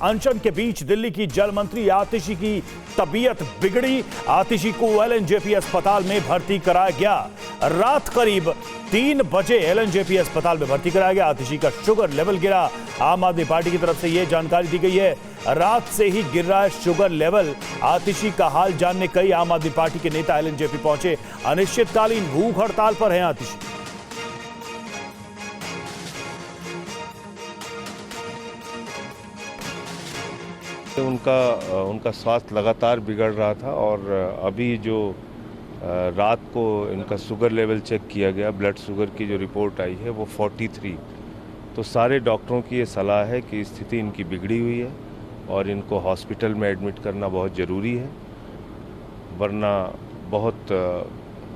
अनशन के बीच दिल्ली की जल मंत्री आतिशी की तबीयत बिगड़ी। आतिशी को एलएनजेपी अस्पताल में भर्ती कराया गया। रात करीब 3 बजे एलएनजेपी अस्पताल में भर्ती कराया गया। आतिशी का शुगर लेवल गिरा। आम आदमी पार्टी की तरफ से यह जानकारी दी गई है, रात से ही गिर रहा है शुगर लेवल। आतिशी का हाल जानने कई आम आदमी पार्टी के नेता एलएनजेपी पहुंचे। अनिश्चितकालीन भूख हड़ताल पर हैं आतिशी। उनका स्वास्थ्य लगातार बिगड़ रहा था और अभी जो रात को इनका शुगर लेवल चेक किया गया, ब्लड शुगर की जो रिपोर्ट आई है वो 43। तो सारे डॉक्टरों की ये सलाह है कि स्थिति इनकी बिगड़ी हुई है और इनको हॉस्पिटल में एडमिट करना बहुत ज़रूरी है, वरना बहुत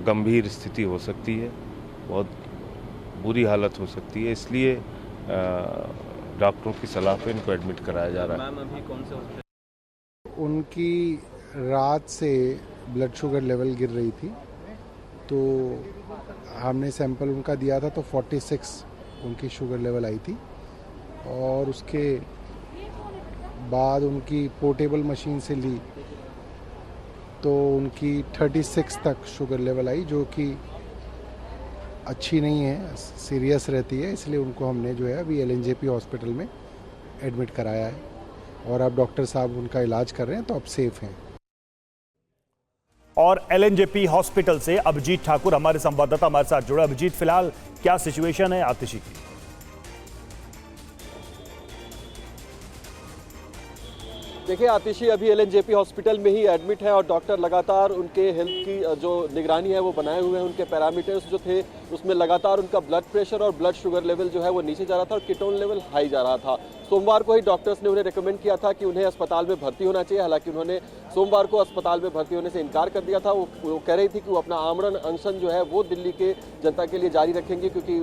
गंभीर स्थिति हो सकती है, बहुत बुरी हालत हो सकती है। इसलिए डॉक्टरों की सलाह पे इनको एडमिट कराया जा रहा है। मैम अभी कौन से उनकी रात से ब्लड शुगर लेवल गिर रही थी, तो हमने सैंपल उनका दिया था तो 46 उनकी शुगर लेवल आई थी और उसके बाद उनकी पोर्टेबल मशीन से ली तो उनकी 36 तक शुगर लेवल आई, जो कि अच्छी नहीं है, सीरियस रहती है। इसलिए उनको हमने जो है अभी एलएनजेपी हॉस्पिटल में एडमिट कराया है और अब डॉक्टर साहब उनका इलाज कर रहे हैं, तो अब सेफ हैं। और एलएनजेपी हॉस्पिटल से अभिजीत ठाकुर हमारे संवाददाता हमारे साथ जुड़े। अभिजीत, फिलहाल क्या सिचुएशन है आतिशी की? देखिए, आतिशी अभी एलएनजेपी हॉस्पिटल में ही एडमिट है और डॉक्टर लगातार उनके हेल्थ की जो निगरानी है वो बनाए हुए हैं। उनके पैरामीटर्स जो थे उसमें लगातार उनका ब्लड प्रेशर और ब्लड शुगर लेवल जो है वो नीचे जा रहा था और कीटोन लेवल हाई जा रहा था। सोमवार को ही डॉक्टर्स ने उन्हें रिकमेंड किया था कि उन्हें अस्पताल में भर्ती होना चाहिए। हालांकि उन्होंने सोमवार को अस्पताल में भर्ती होने से इनकार कर दिया था। वो कह रही थी कि वो अपना आमरण अनशन जो है वो दिल्ली के जनता के लिए जारी रखेंगे, क्योंकि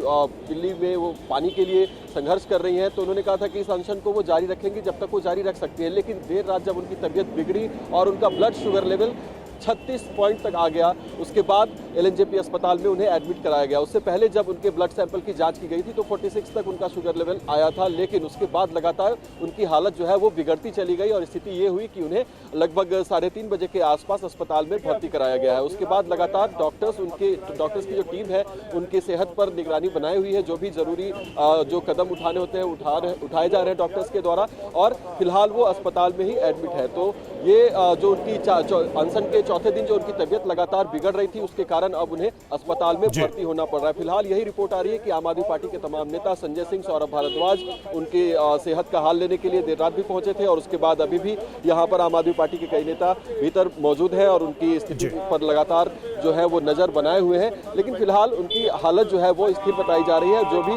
दिल्ली में वो पानी के लिए संघर्ष कर रही हैं। तो उन्होंने कहा था कि इस अनशन को वो जारी रखेंगी जब तक वो जारी रख सकती है। लेकिन देर रात जब उनकी तबीयत बिगड़ी और उनका ब्लड शुगर लेवल 36 पॉइंट तक आ गया, उसके बाद एलएनजेपी अस्पताल में उन्हें एडमिट कराया गया। उससे पहले जब उनके ब्लड सैंपल की जांच की गई थी तो 46 तक उनका शुगर लेवल आया था, लेकिन उसके बाद लगातार उनकी हालत जो है वो बिगड़ती चली गई और स्थिति ये हुई कि उन्हें लगभग 3:30 बजे के आसपास अस्पताल में भर्ती कराया गया है। उसके बाद लगातार डॉक्टर्स की जो टीम है उनकी सेहत पर निगरानी बनाई हुई है। जो भी जरूरी जो कदम उठाने होते हैं उठाए जा रहे हैं डॉक्टर्स के द्वारा, और फिलहाल वो अस्पताल में ही एडमिट है। तो ये जो उनकी अनशन के चौथे दिन जो उनकी तबीयत लगातार बिगड़ रही थी, उसके कारण अब उन्हें अस्पताल में भर्ती होना पड़ रहा है। फिलहाल यही रिपोर्ट आ रही है कि आम आदमी पार्टी के तमाम नेता संजय सिंह, सौरभ भारद्वाज उनके सेहत का हाल लेने के लिए देर रात भी पहुंचे थे और उसके बाद अभी भी यहाँ पर आम आदमी पार्टी के कई नेता भीतर मौजूद हैं और उनकी स्थिति पर लगातार जो है वो नजर बनाए हुए हैं। लेकिन फिलहाल उनकी हालत जो है वो स्थिर बताई जा रही है। जो भी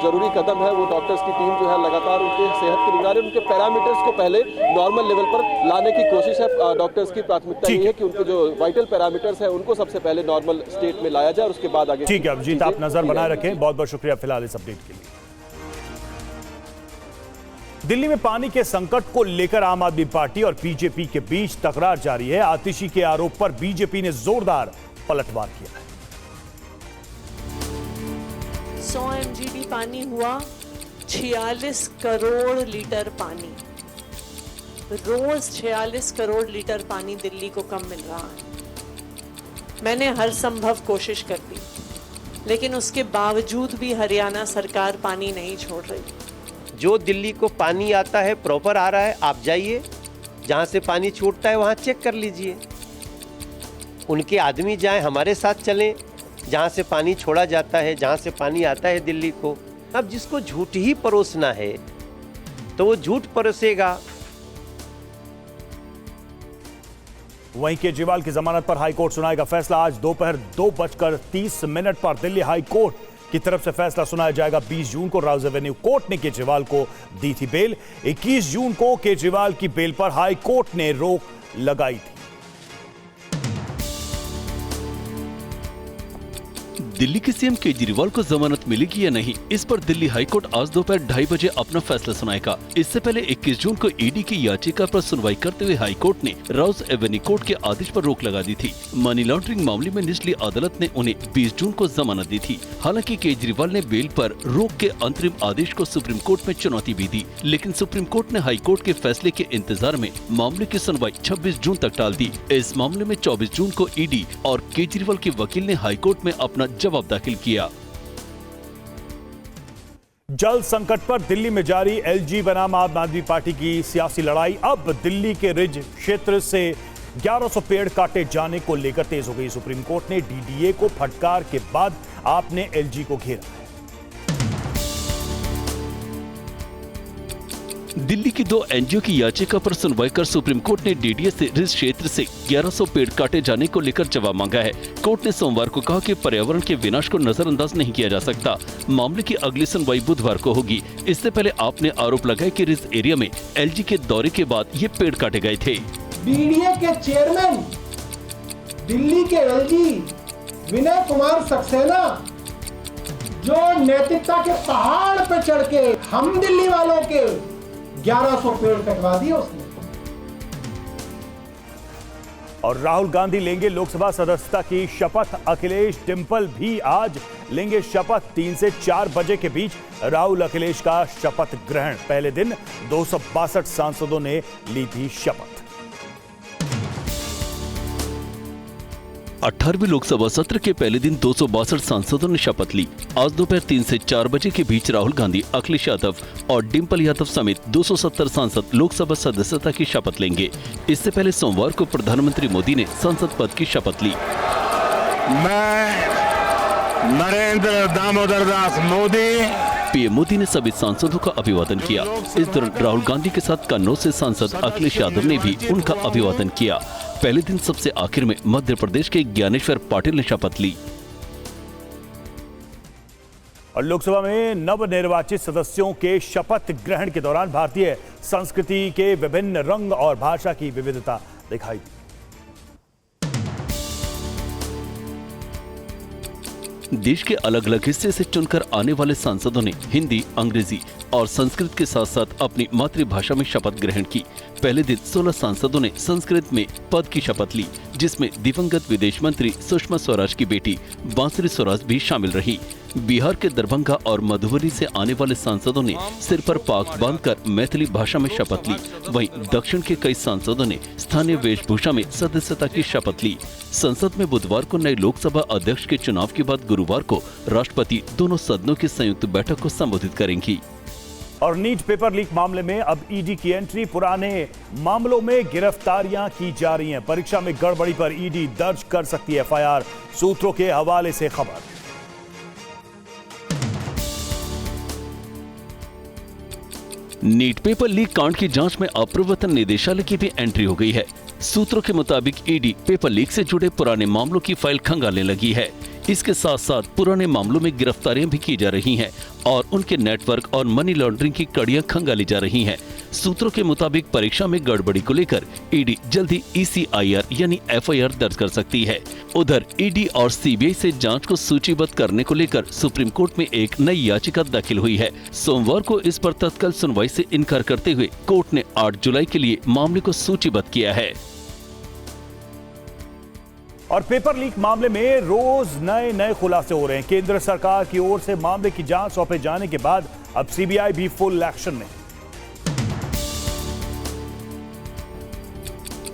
जरूरी कदम है वो डॉक्टर्स की टीम जो है लगातार उनके सेहत की निगरानी, उनके पैरामीटर्स को पहले नॉर्मल लेवल पर लाने की कोशिश है। डॉक्टर्स की प्राथमिकता ये है कि उनके जो वाइटल पैरामीटर्स है उनको सबसे पहले नॉर्मल स्टेट में लाया जाए और उसके बाद आगे। ठीक है अभिजीत, आप नजर बनाए रखें। बहुत बहुत शुक्रिया फिलहाल इस अपडेट के लिए। दिल्ली में पानी के संकट को लेकर आम आदमी पार्टी और बीजेपी के बीच तकरार जारी है। आतिशी के आरोप पर बीजेपी ने जोरदार पलटवार किया है। 100 MGD पानी हुआ 46 करोड़ लीटर पानी। रोज 46 करोड़ लीटर पानी दिल्ली को कम मिल रहा है। मैंने हर संभव कोशिश कर दी, लेकिन उसके बावजूद भी हरियाणा सरकार पानी नहीं छोड़ रही। जो दिल्ली को पानी आता है प्रॉपर आ रहा है, आप जाइए, जहाँ से पानी छूटता है वहाँ चेक कर लीजिए। उनके आदमी जाएं, हमारे साथ चलें, जहाँ से पानी छोड़ा जाता है, जहाँ से पानी आता है दिल्ली को। अब जिसको झूठ ही परोसना है तो वो झूठ परोसेगा। वहीं केजरीवाल की जमानत पर हाईकोर्ट सुनाएगा फैसला। आज दोपहर 2:30 पर दिल्ली हाईकोर्ट की तरफ से फैसला सुनाया जाएगा। 20 जून को राउज एवेन्यू कोर्ट ने केजरीवाल को दी थी बेल। 21 जून को केजरीवाल की बेल पर हाईकोर्ट ने रोक लगाई थी। दिल्ली के सीएम केजरीवाल को जमानत मिलेगी या नहीं, इस पर दिल्ली हाईकोर्ट आज दोपहर 2:30 बजे अपना फैसला सुनाएगा। इससे पहले 21 जून को ईडी की याचिका पर सुनवाई करते हुए हाईकोर्ट ने राउस एवेन्यू कोर्ट के आदेश पर रोक लगा दी थी। मनी लॉन्ड्रिंग मामले में निचली अदालत ने उन्हें 20 जून को जमानत दी थी। हालांकि केजरीवाल ने बेल पर रोक के अंतरिम आदेश को सुप्रीम कोर्ट में चुनौती भी दी, लेकिन सुप्रीम कोर्ट ने हाईकोर्ट के फैसले के इंतजार में मामले की सुनवाई 26 जून तक टाल दी। इस मामले में 24 जून को ईडी और केजरीवाल के वकील ने हाईकोर्ट में अपना जवाब दाखिल किया। जल संकट पर दिल्ली में जारी एलजी बनाम आम आदमी पार्टी की सियासी लड़ाई। अब दिल्ली के रिज क्षेत्र से 1100 पेड़ काटे जाने को लेकर तेज हो गई। सुप्रीम कोर्ट ने डीडीए को फटकार के बाद आपने एलजी को घेरा। दिल्ली की 2 एनजीओ की याचिका पर सुनवाई कर सुप्रीम कोर्ट ने डीडीए से रिज क्षेत्र से 1100 पेड़ काटे जाने को लेकर जवाब मांगा है। कोर्ट ने सोमवार को कहा कि पर्यावरण के विनाश को नजरअंदाज नहीं किया जा सकता। मामले की अगली सुनवाई बुधवार को होगी। इससे पहले आपने आरोप लगाया कि रिज एरिया में एलजी के दौरे के बाद ये पेड़ काटे गए थे। डीडीए के चेयरमैन दिल्ली के एलजी विनय कुमार सक्सेना, जो नैतिकता के पहाड़ पर चढ़ के हम दिल्ली वालों के 1100 पेड़ कटवा दिए उसने। और राहुल गांधी लेंगे लोकसभा सदस्यता की शपथ। अखिलेश डिंपल भी आज लेंगे शपथ। 3 से 4 बजे के बीच राहुल अखिलेश का शपथ ग्रहण। पहले दिन 262 सांसदों ने ली थी शपथ। 18वें लोकसभा सत्र के पहले दिन 262 सांसदों ने शपथ ली। आज दोपहर 3 से 4 बजे के बीच राहुल गांधी, अखिलेश यादव और डिंपल यादव समेत 270 सांसद लोकसभा सदस्यता की शपथ लेंगे। इससे पहले सोमवार को प्रधानमंत्री मोदी ने संसद पद की शपथ ली। मैं नरेंद्र दामोदर दास मोदी। पीएम मोदी ने सभी सांसदों का अभिवादन किया। इस दौरान राहुल गांधी के साथ कन्नौज से सांसद अखिलेश यादव ने भी उनका अभिवादन किया। पहले दिन सबसे आखिर में मध्य प्रदेश के ज्ञानेश्वर पाटिल ने शपथ ली। और लोकसभा में नवनिर्वाचित सदस्यों के शपथ ग्रहण के दौरान भारतीय संस्कृति के विभिन्न रंग और भाषा की विविधता दिखाई दी। देश के अलग अलग हिस्से से चुनकर आने वाले सांसदों ने हिंदी, अंग्रेजी और संस्कृत के साथ साथ अपनी मातृभाषा में शपथ ग्रहण की। पहले दिन 16 सांसदों ने संस्कृत में पद की शपथ ली, जिसमें दिवंगत विदेश मंत्री सुषमा स्वराज की बेटी बांसुरी स्वराज भी शामिल रही। बिहार के दरभंगा और मधुबनी से आने वाले सांसदों ने सिर पर पाग बांधकर मैथिली भाषा में शपथ ली। वहीं दक्षिण के कई सांसदों ने स्थानीय वेशभूषा में सदस्यता की शपथ ली। संसद में बुधवार को नए लोकसभा अध्यक्ष के चुनाव के बाद गुरुवार को राष्ट्रपति दोनों सदनों की संयुक्त बैठक को संबोधित करेंगी। और नीट पेपर लीक मामले में अब ईडी की एंट्री। पुराने मामलों में गिरफ्तारियां की जा रही हैं। परीक्षा में गड़बड़ी पर ईडी दर्ज कर सकती है एफआईआर। सूत्रों के हवाले से खबर। नीट पेपर लीक कांड की जांच में अप्रवर्तन निदेशालय की भी एंट्री हो गई है। सूत्रों के मुताबिक ईडी पेपर लीक से जुड़े पुराने मामलों की फाइल खंगालने लगी है। इसके साथ साथ पुराने मामलों में गिरफ्तारियां भी की जा रही हैं और उनके नेटवर्क और मनी लॉन्ड्रिंग की कड़ियां खंगाली जा रही हैं। सूत्रों के मुताबिक परीक्षा में गड़बड़ी को लेकर ईडी जल्दी ECIR यानी FIR दर्ज कर सकती है। उधर ईडी और सीबीआई से जांच को सूचीबद्ध करने को लेकर सुप्रीम कोर्ट में एक नई याचिका दाखिल हुई है। सोमवार को इस पर तत्काल सुनवाई से इनकार करते हुए कोर्ट ने 8 जुलाई के लिए मामले को सूचीबद्ध किया है। और पेपर लीक मामले में रोज नए खुलासे हो रहे हैं। केंद्र सरकार की ओर से मामले की जांच सौंपे जाने के बाद अब सीबीआई भी फुल एक्शन में।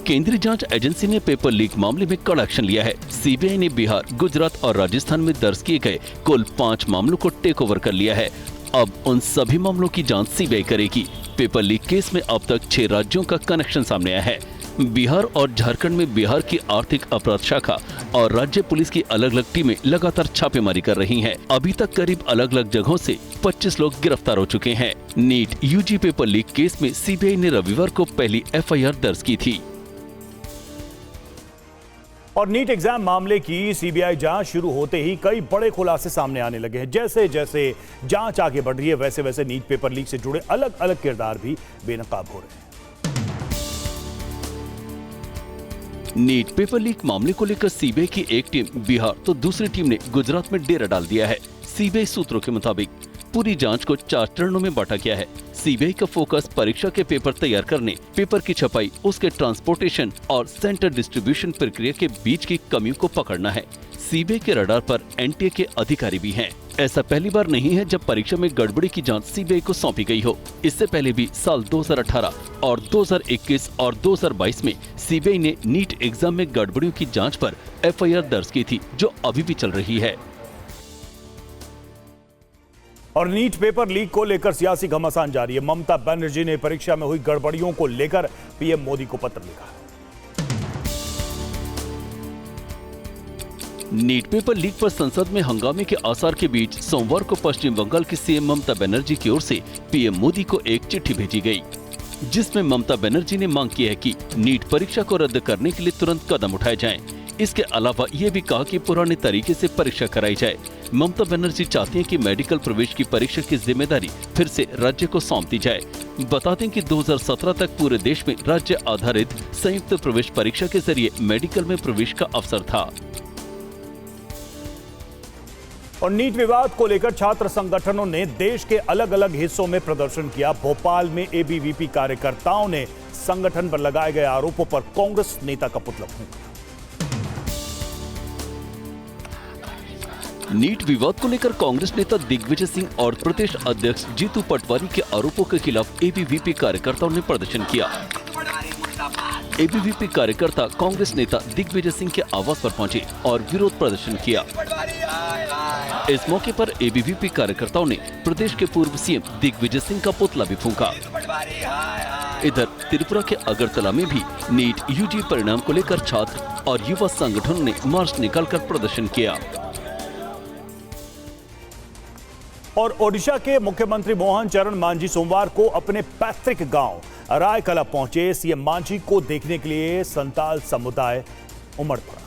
केंद्रीय जांच एजेंसी ने पेपर लीक मामले में कड़ा एक्शन लिया है। सीबीआई ने बिहार, गुजरात और राजस्थान में दर्ज किए गए कुल 5 मामलों को टेक ओवर कर लिया है। अब उन सभी मामलों की जांच सीबीआई करेगी। पेपर लीक केस में अब तक 6 राज्यों का कनेक्शन सामने आया है। बिहार और झारखंड में बिहार की आर्थिक अपराध शाखा और राज्य पुलिस की अलग अलग टीमें लगातार छापेमारी कर रही हैं। अभी तक करीब अलग अलग जगहों से 25 लोग गिरफ्तार हो चुके हैं। NEET UG paper leak case में सीबीआई ने रविवार को पहली FIR दर्ज की थी। और नीट एग्जाम मामले की सीबीआई जांच शुरू होते ही कई बड़े खुलासे सामने आने लगे हैं। जैसे जैसे जांच आगे बढ़ रही है वैसे वैसे नीट पेपर लीक से जुड़े अलग अलग किरदार भी बेनकाब हो रहे हैं। नीट पेपर लीक मामले को लेकर सीबीआई की एक टीम बिहार तो दूसरी टीम ने गुजरात में डेरा डाल दिया है। सीबीआई सूत्रों के मुताबिक पूरी जांच को 4 चरणों में बांटा गया है। सीबीआई का फोकस परीक्षा के पेपर तैयार करने, पेपर की छपाई, उसके ट्रांसपोर्टेशन और सेंटर डिस्ट्रीब्यूशन प्रक्रिया के बीच की कमियों को पकड़ना है। सीबीआई के रडार पर एनटीए के अधिकारी भी हैं। ऐसा पहली बार नहीं है जब परीक्षा में गड़बड़ी की जांच सीबीआई को सौंपी गई हो। इससे पहले भी साल 2018 और 2021 और 2022 में सीबीआई ने नीट एग्जाम में गड़बड़ियों की जांच पर एफआईआर दर्ज की थी, जो अभी भी चल रही है। और नीट पेपर लीक को लेकर सियासी घमासान जारी है। ममता बनर्जी ने परीक्षा में हुई गड़बड़ियों को लेकर पीएम मोदी को पत्र लिखा है। नीट पेपर लीक पर संसद में हंगामे के आसार के बीच सोमवार को पश्चिम बंगाल की सीएम ममता बनर्जी की ओर से पीएम मोदी को एक चिट्ठी भेजी गई, जिसमें ममता बनर्जी ने मांग की है कि नीट परीक्षा को रद्द करने के लिए तुरंत कदम उठाए जाएं। इसके अलावा ये भी कहा कि पुराने तरीके से परीक्षा कराई जाए। ममता बनर्जी चाहती हैं कि मेडिकल प्रवेश की परीक्षा की जिम्मेदारी फिर से राज्य को सौंप दी जाए। बता दें कि 2017 तक पूरे देश में राज्य आधारित संयुक्त प्रवेश परीक्षा के जरिए मेडिकल में प्रवेश का अवसर था। और नीट विवाद को लेकर छात्र संगठनों ने देश के अलग अलग हिस्सों में प्रदर्शन किया। भोपाल में एबीवीपी कार्यकर्ताओं ने संगठन पर लगाए गए आरोपों पर कांग्रेस नेता का पुतला फूंका। नीट विवाद को लेकर कांग्रेस नेता दिग्विजय सिंह और प्रदेश अध्यक्ष जीतू पटवारी के आरोपों के खिलाफ एबीवीपी कार्यकर्ताओं ने प्रदर्शन किया। एबीवीपी कार्यकर्ता कांग्रेस नेता दिग्विजय सिंह के आवास पर पहुंचे और विरोध प्रदर्शन किया। इस मौके पर एबीवीपी कार्यकर्ताओं ने प्रदेश के पूर्व सीएम दिग्विजय सिंह का पुतला भी फूंका। इधर त्रिपुरा के अगरतला में भी नीट यूजी परिणाम को लेकर छात्र और युवा संगठनों ने मार्च निकालकर प्रदर्शन किया। और ओडिशा के मुख्यमंत्री मोहन चरण मांझी सोमवार को अपने पैतृक गांव रायकला पहुंचे। सीएम मांझी को देखने के लिए संताल समुदाय उमड़ पड़ा।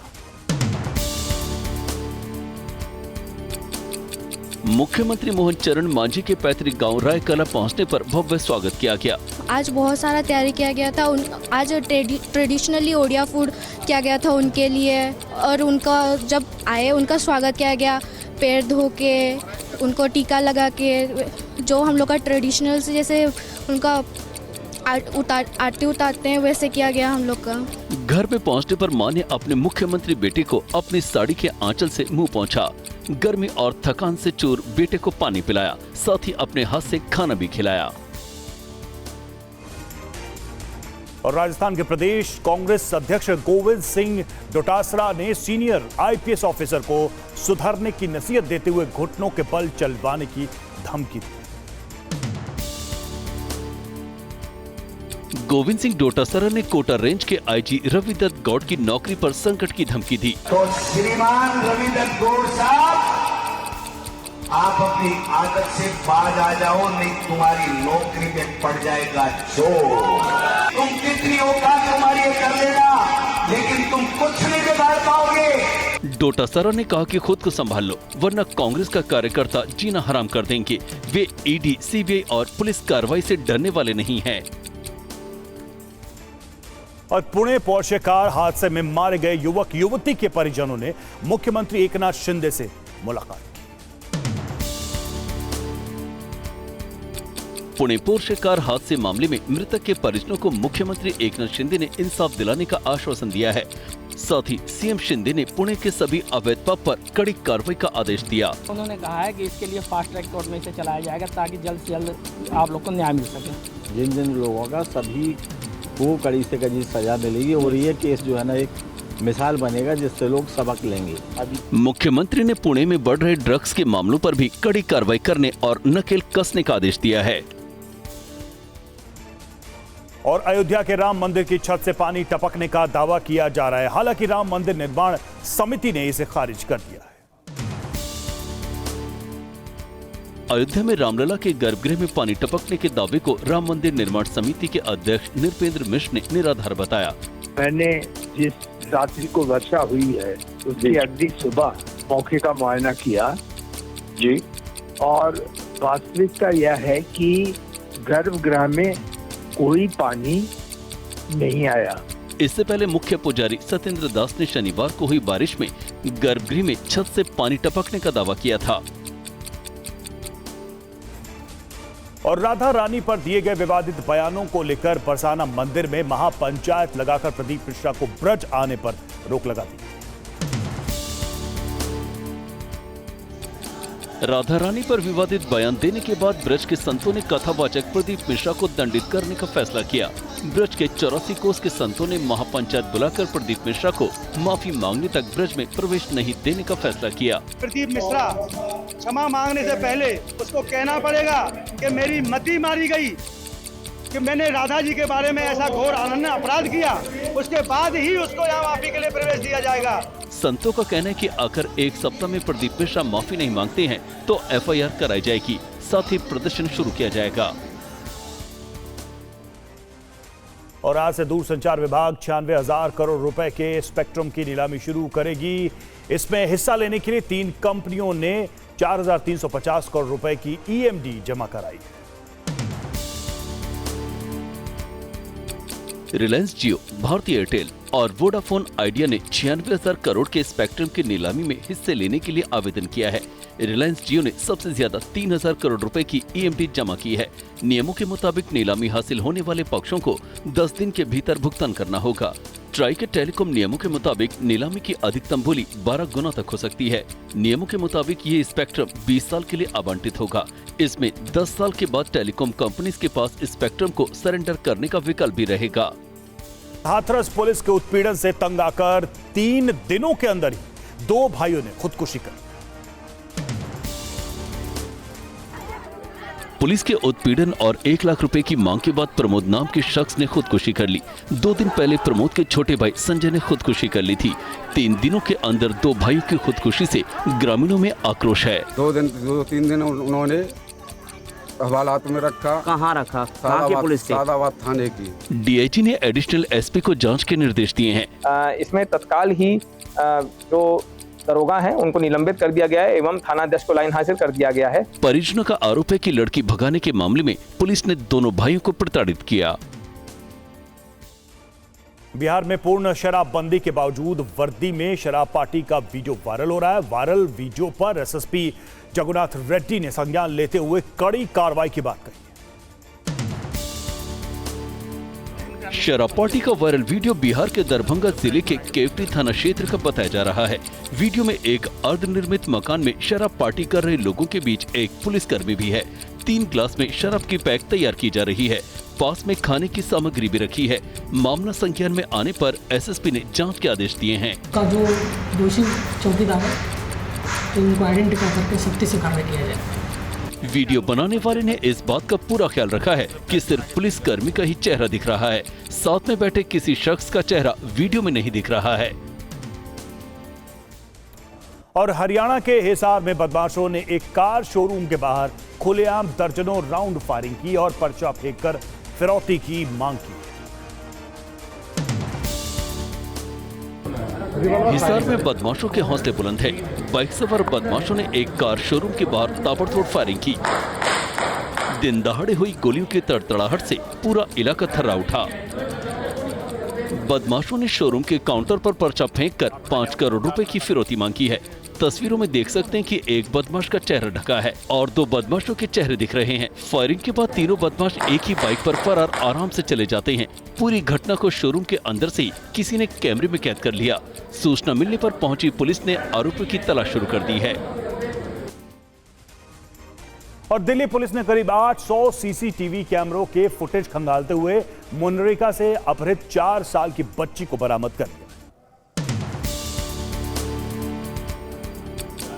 मुख्यमंत्री मोहन चरण मांझी के पैतृक गांव रायकला पहुंचने पर भव्य स्वागत किया गया। आज बहुत सारा तैयारी किया गया था। आज ट्रेडिशनली ओडिया फूड किया गया था उनके लिए, और उनका जब आए उनका स्वागत किया गया पैर धो के, उनको टीका लगा के, जो हम लोग का ट्रेडिशनल से जैसे उनका आरती उतारते हैं वैसे किया गया हम लोग का। घर पे पहुंचने पर मां ने अपने मुख्यमंत्री बेटे को अपनी साड़ी के आंचल से मुंह पोंछा। गर्मी और थकान से चूर बेटे को पानी पिलाया, साथ ही अपने हाथ से खाना भी खिलाया। और राजस्थान के प्रदेश कांग्रेस अध्यक्ष गोविंद सिंह डोटासरा ने सीनियर आईपीएस ऑफिसर को सुधरने की नसीहत देते हुए घुटनों के बल चलवाने की धमकी दी। गोविंद सिंह डोटासरा ने कोटा रेंज के आईजी रविदत्त गौड़ की नौकरी पर संकट की धमकी दी। तो श्रीमान रविदत्त गौड़ साहब, आप अपनी आदत से बाज आ जाओ, नहीं तुम्हारी नौकरी पे पड़ जाएगा जोर। तुम कितनी औकात तुम्हारी कर लेना, लेकिन तुम कुछ नहीं बिगाड़ पाओगे। डोटासरा ने कहा कि खुद को संभाल लो, वरना कांग्रेस का कार्यकर्ता जीना हराम कर देंगे। वे ईडी, सीबीआई और पुलिस कार्रवाई से डरने वाले नहीं हैं। और पुणे पोर्शे कार हादसे में मारे गए युवक युवती के परिजनों ने मुख्यमंत्री एकनाथ शिंदे से मुलाकात की। पुणे पोर्शे कार हादसे मामले में मृतक के परिजनों को मुख्यमंत्री एकनाथ शिंदे ने इंसाफ दिलाने का आश्वासन दिया है। साथ ही सीएम शिंदे ने पुणे के सभी अवैध पब पर कड़ी कार्रवाई का आदेश दिया। उन्होंने कहा है कि इसके लिए फास्ट ट्रैक कोर्ट में इसे चलाया जाएगा, ताकि जल्द से जल्द आप लोग को न्याय मिल सके। जिन जिन लोगों का सभी को कड़ी से कड़ी सजा मिलेगी, और ये केस जो है ना एक मिसाल बनेगा जिससे लोग सबक लेंगे। मुख्यमंत्री ने पुणे में बढ़ रहे ड्रग्स के मामलों पर भी कड़ी कार्रवाई करने और नकेल कसने का आदेश दिया है। और अयोध्या के राम मंदिर की छत से पानी टपकने का दावा किया जा रहा है। हालांकि राम मंदिर निर्माण समिति ने इसे खारिज कर दिया है। अयोध्या में रामलला के गर्भगृह में पानी टपकने के दावे को राम मंदिर निर्माण समिति के अध्यक्ष नृपेंद्र मिश्र ने निराधार बताया। मैंने जिस रात्रि को वर्षा हुई है उसकी अगली सुबह मौके का मुआयना किया जी, और वास्तविकता यह है कि गर्भगृह में कोई पानी नहीं आया। इससे पहले मुख्य पुजारी सत्येंद्र दास ने शनिवार को हुई बारिश में गर्भगृह में छत से पानी टपकने का दावा किया था। और राधा रानी पर दिए गए विवादित बयानों को लेकर बरसाना मंदिर में महापंचायत लगाकर प्रदीप मिश्रा को ब्रज आने पर रोक लगा दी। राधा रानी पर विवादित बयान देने के बाद ब्रज के संतों ने कथावाचक प्रदीप मिश्रा को दंडित करने का फैसला किया। ब्रज के 84 कोस के संतों ने महापंचायत बुलाकर प्रदीप मिश्रा को माफी मांगने तक ब्रज में प्रवेश नहीं देने का फैसला किया। प्रदीप मिश्रा क्षमा मांगने से पहले उसको कहना पड़ेगा कि मेरी मति मारी गई, कि मैंने राधा जी के बारे में ऐसा घोर अनन्य अपराध किया, उसके बाद ही उसको यहाँ माफी के लिए प्रवेश दिया जाएगा। संतों का कहना है कि अगर एक सप्ताह में प्रदीप मिश्रा माफी नहीं मांगते हैं तो FIR कराई जाएगी, साथ ही प्रदर्शन शुरू किया जाएगा। और आज से दूरसंचार विभाग 96,000 करोड़ रुपए के स्पेक्ट्रम की नीलामी शुरू करेगी। इसमें हिस्सा लेने के लिए 3 कंपनियों ने 4,350 करोड़ रुपए की EMD जमा कराई। रिलायंस जियो, भारती एयरटेल और वोडाफोन आइडिया ने 96,000 करोड़ के स्पेक्ट्रम की नीलामी में हिस्से लेने के लिए आवेदन किया है। रिलायंस जियो ने सबसे ज्यादा 3,000 करोड़ रुपए की EMD जमा की है। नियमों के मुताबिक नीलामी हासिल होने वाले पक्षों को 10 दिन के भीतर भुगतान करना होगा। ट्राई के टेलीकॉम नियमों के मुताबिक नीलामी की अधिकतम बोली 12 गुना तक हो सकती है। नियमों के मुताबिक ये स्पेक्ट्रम 20 साल के लिए आवंटित होगा। इसमें 10 साल के बाद टेलीकॉम कंपनीज के पास स्पेक्ट्रम को सरेंडर करने का विकल्प भी रहेगा। हाथरस पुलिस के उत्पीड़न से तंग आकर 3 दिनों के अंदर ही 2 भाइयों ने खुदकुशी कर। पुलिस के उत्पीड़न और 1 लाख रुपए की मांग के बाद प्रमोद नाम के शख्स ने खुदकुशी कर ली। 2 दिन पहले प्रमोद के छोटे भाई संजय ने खुदकुशी कर ली थी। 3 दिनों के अंदर 2 भाइयों की खुदकुशी से ग्रामीणों में आक्रोश है। 2-3 दिन उन्होंने हवालात में रखा। कहाँ रखा? कहाँ की पुलिस? सादाबाद थाने की। DIG ने एडिशनल SP को जांच के निर्देश दिए हैं। इसमें तत्काल ही जो दरोगा हैं उनको निलंबित कर दिया गया है एवं थानाध्यक्ष को लाइन हाजिर कर दिया गया है। परिजनों का आरोप है कि लड़की भगाने के मामले में पुलिस ने दोनों भाइयों को प्रताड़ित किया। बिहार में पूर्ण शराबबंदी के बावजूद वर्दी में शराब पार्टी का वीडियो वायरल हो रहा है। वायरल वीडियो पर SSP जगन्नाथ रेड्डी ने संज्ञान लेते हुए कड़ी कार्रवाई की बात कही। शराब पार्टी का वायरल वीडियो बिहार के दरभंगा जिले के केवटी थाना क्षेत्र का बताया जा रहा है। वीडियो में एक अर्धनिर्मित मकान में शराब पार्टी कर रहे लोगों के बीच एक पुलिसकर्मी भी है। 3 ग्लास में शराब की पैक तैयार की जा रही है। पास में खाने की सामग्री भी रखी है। मामला संज्ञान में आने पर SSP ने जांच के आदेश दिए हैं। का जो दोषी चौकीदार है तो उनको आइडेंटिफाई करके सख्ती से कार्रवाई किया जाए। वीडियो बनाने वाले ने इस बात का पूरा ख्याल रखा है कि सिर्फ पुलिसकर्मी का ही चेहरा दिख रहा है, साथ में बैठे किसी शख्स का चेहरा वीडियो में नहीं दिख रहा है। और हरियाणा के हिसार में बदमाशों ने एक कार शोरूम के बाहर खुलेआम दर्जनों राउंड फायरिंग की और पर्चा फेंककर फिरौती की मांग की। हिसार में बदमाशों के हौसले बुलंद है। बाइक सवार बदमाशों ने एक कार शोरूम के बाहर ताबड़तोड़ फायरिंग की। दिन दहाड़े हुई गोलियों के तड़तड़ाहट से पूरा इलाका थर्रा उठा। बदमाशों ने शोरूम के काउंटर पर पर्चा फेंककर 5 करोड़ रुपए की फिरौती मांगी है। तस्वीरों में देख सकते हैं कि एक बदमाश का चेहरा ढका है और 2 बदमाशों के चेहरे दिख रहे हैं। फायरिंग के बाद तीनों बदमाश एक ही बाइक पर फरार आराम से चले जाते हैं। पूरी घटना को शोरूम के अंदर से ही किसी ने कैमरे में कैद कर लिया। सूचना मिलने पर पहुंची पुलिस ने आरोपियों की तलाश शुरू कर दी है। और दिल्ली पुलिस ने करीब 800 CCTV कैमरों के फुटेज खंगालते हुए मुनरेगा से अपहृत 4 साल की बच्ची को बरामद कर लिया।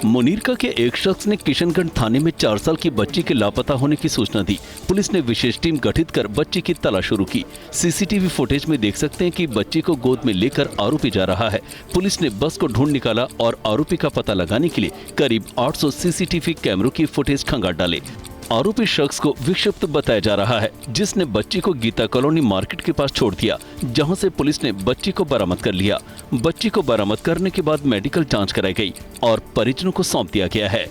मुनीरका के एक शख्स ने किशनगंज थाने में 4 साल की बच्ची के लापता होने की सूचना दी। पुलिस ने विशेष टीम गठित कर बच्ची की तलाश शुरू की। CCTV फुटेज में देख सकते हैं कि बच्ची को गोद में लेकर आरोपी जा रहा है। पुलिस ने बस को ढूंढ निकाला और आरोपी का पता लगाने के लिए करीब 800 CCTV कैमरों की फुटेज खंगाल डाले। आरोपी शख्स को विक्षिप्त बताया जा रहा है, जिसने बच्ची को गीता कॉलोनी मार्केट के पास छोड़ दिया, जहां से पुलिस ने बच्ची को बरामद कर लिया। बच्ची को बरामद करने के बाद मेडिकल जांच कराई गई और परिजनों को सौंप दिया गया है।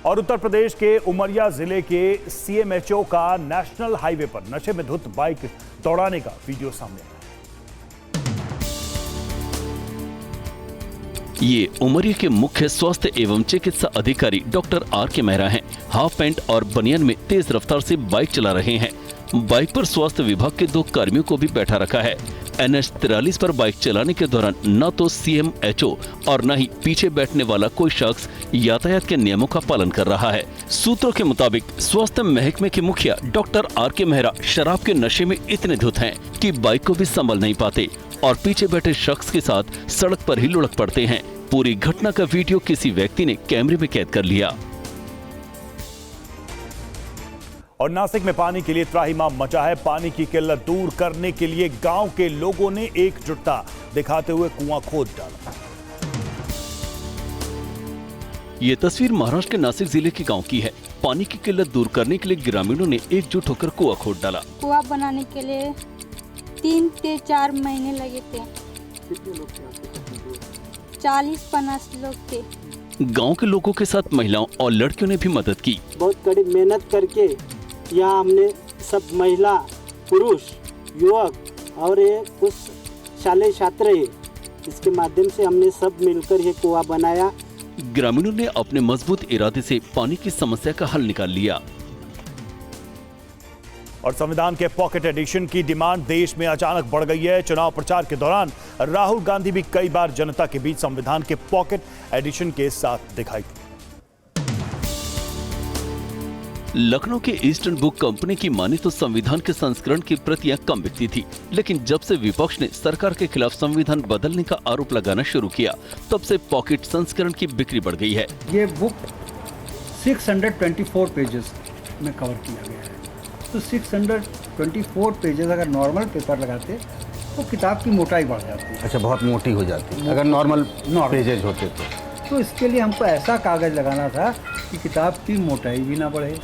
और उत्तर प्रदेश के उमरिया जिले के CMHO का नेशनल हाईवे पर नशे में धुत बाइक दौड़ाने का वीडियो सामने आया। ये उमरिया के मुख्य स्वास्थ्य एवं चिकित्सा अधिकारी डॉक्टर आर के मेहरा हैं। हाफ पैंट और बनियान में तेज रफ्तार से बाइक चला रहे हैं। बाइक पर स्वास्थ्य विभाग के 2 कर्मियों को भी बैठा रखा है। NH 43 पर बाइक चलाने के दौरान न तो CMHO और न ही पीछे बैठने वाला कोई शख्स यातायात के नियमों का पालन कर रहा है। सूत्रों के मुताबिक स्वास्थ्य महकमे के मुखिया डॉक्टर आर के मेहरा शराब के नशे में इतने धुत हैं कि बाइक को भी संभल नहीं पाते और पीछे बैठे शख्स के साथ सड़क पर ही लुढ़क पड़ते हैं। पूरी घटना का वीडियो किसी व्यक्ति ने कैमरे में कैद कर लिया। और नासिक में पानी के लिए त्राहिमाम मचा है। पानी की किल्लत दूर करने के लिए गांव के लोगों ने एकजुटता दिखाते हुए कुआं खोद डाला। ये तस्वीर महाराष्ट्र के नासिक जिले के गांव की है। पानी की किल्लत दूर करने के लिए ग्रामीणों ने एकजुट होकर कुआं खोद डाला। कुआं बनाने के लिए 3 से 4 महीने लगे थे। कितने लोग थे? 40-50 लोग थे। गांव के लोगों के साथ महिलाओं और लड़कियों ने भी मदद की। बहुत कड़ी मेहनत करके यहाँ हमने सब महिला, पुरुष, युवक और ये कुछ शालेय छात्र है, इसके माध्यम से हमने सब मिलकर ये कुआं बनाया। ग्रामीणों ने अपने मजबूत इरादे से पानी की समस्या का हल निकाल लिया। और संविधान के पॉकेट एडिशन की डिमांड देश में अचानक बढ़ गई है। चुनाव प्रचार के दौरान राहुल गांधी भी कई बार जनता के बीच संविधान के पॉकेट एडिशन के साथ दिखाई दी। लखनऊ के ईस्टर्न बुक कंपनी की माने तो संविधान के संस्करण की प्रतियां कम बिकती थी, लेकिन जब से विपक्ष ने सरकार के खिलाफ संविधान बदलने का आरोप लगाना शुरू किया, तब से पॉकेट संस्करण की बिक्री बढ़ गई है। ये बुक 624 पेजेस में कवर किया गया है। तो 624 पेजेस अगर नॉर्मल पेपर लगाते तो किताब की मोटाई बढ़ जाती है। अच्छा, बहुत मोटी हो जाती है अगर नॉर्मल पेजेस होते तो इसके लिए हमको ऐसा कागज लगाना था कि किताब की मोटाई भी ना बढ़े,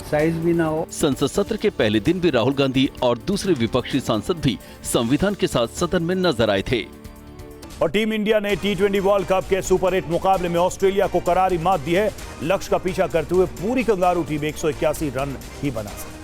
साइज भी ना हो। संसद सत्र के पहले दिन भी राहुल गांधी और दूसरे विपक्षी सांसद भी संविधान के साथ सदन में नजर आए थे। और टीम इंडिया ने T20 वर्ल्ड कप के सुपर 8 मुकाबले में ऑस्ट्रेलिया को करारी मात दी है। लक्ष्य का पीछा करते हुए पूरी कंगारू टीम 181 रन ही बना सकी।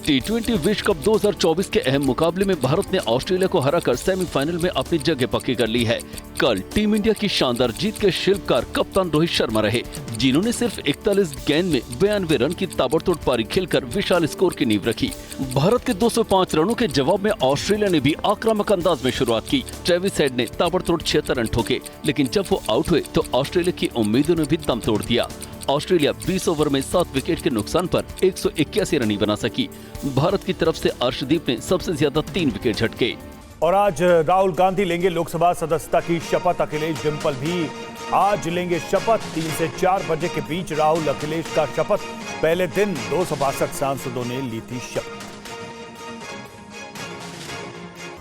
T20 विश्व कप 2024 के अहम मुकाबले में भारत ने ऑस्ट्रेलिया को हराकर सेमीफाइनल में अपनी जगह पक्की कर ली है। कल टीम इंडिया की शानदार जीत के शिल्पकार कप्तान रोहित शर्मा रहे, जिन्होंने सिर्फ 41 गेंद में 92 रन की ताबड़तोड़ पारी खेलकर विशाल स्कोर की नींव रखी। भारत के 205 रनों के जवाब में ऑस्ट्रेलिया ने भी आक्रामक अंदाज में शुरुआत की। ट्रेविस हेड ने ताबड़तोड़ 76 रन ठोके, लेकिन जब वो आउट हुए तो ऑस्ट्रेलिया की उम्मीदों ने भी दम तोड़ दिया। ऑस्ट्रेलिया 20 ओवर में 7 विकेट के नुकसान पर 181 रन ही बना सकी। भारत की तरफ से अर्शदीप ने सबसे ज्यादा 3 विकेट झटके। और आज राहुल गांधी लेंगे लोकसभा सदस्यता की शपथ। अखिलेश डिंपल भी आज लेंगे शपथ। 3 से 4 बजे के बीच राहुल अखिलेश का शपथ। पहले दिन 262 सांसदों ने ली थी शपथ।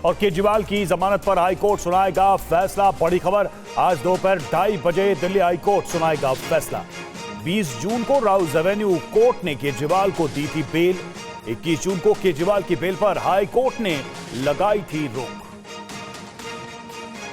और केजरीवाल की जमानत पर हाईकोर्ट सुनाएगा फैसला। बड़ी खबर, आज दोपहर 2:30 बजे दिल्ली हाईकोर्ट सुनाएगा फैसला। 20 जून को राउज एवेन्यू कोर्ट ने केजरीवाल को दी थी बेल। 21 जून को केजरीवाल की बेल पर हाई कोर्ट ने लगाई थी रोक।